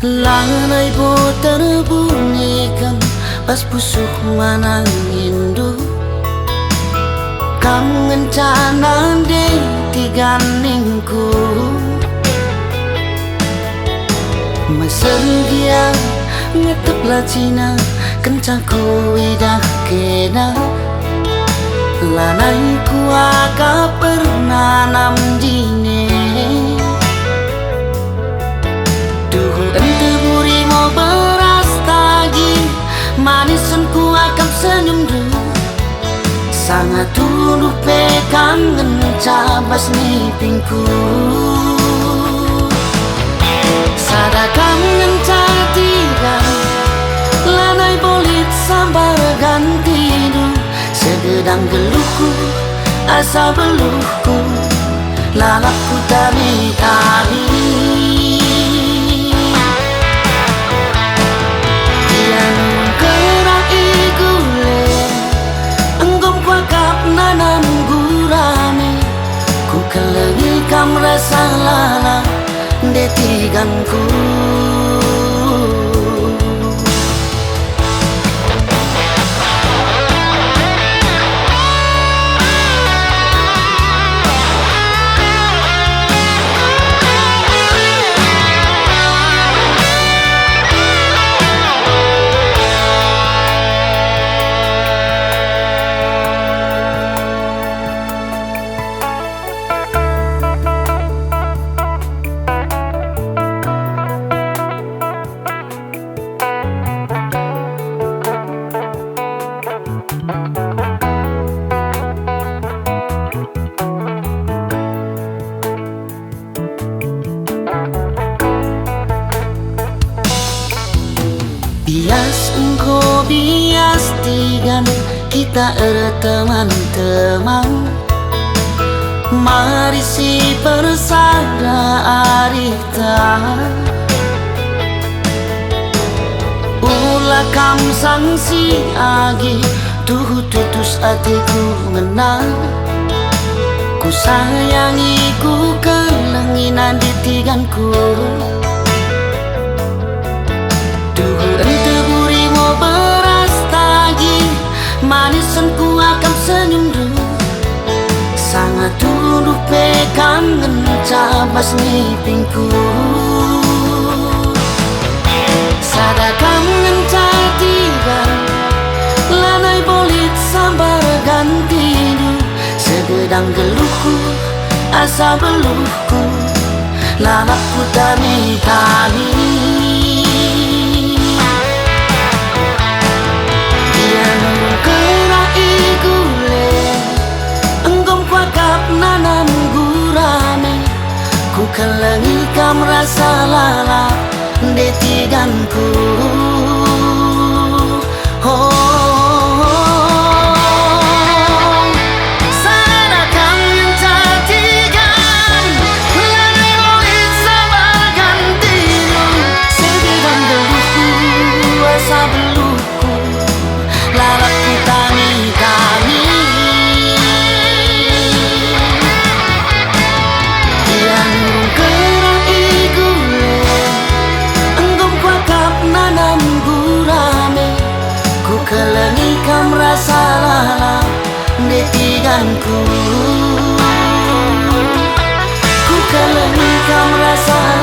Langai bo terbunyikan pas busuk manang indu kangen canan de tiganingku masergia ngetep lacina kencaku idah kena lanai ku aga pernah nam dine ente buri mau beras tagi manisan ku akan senyum dulu sangat tuluh kangen cabas nipingku sada kangen catigan lanai bolit sambar ganti du segedang geluhku asa beluhku lalapku tami-tami nanam gurame ku kelengi kam rasa lala detiganku bias engkau bias tigan kita teman-teman mari si persada arita ulah kam sangsi agi tuh tutus hatiku menang ku sayangi ku kelenginan di tiganku ente buri mau beras tagi manisan ku akan senyum dulu sangat tuluh kangen cabas nipingku sada kangen catigan lanai bolit sambar ganti du segedang geluhku asa beluhku lalapku tami-tami nanam gurame ku kelengi kam rasa lala detiganku kelengi kam rasa lala detiganku ku kelengi kam rasa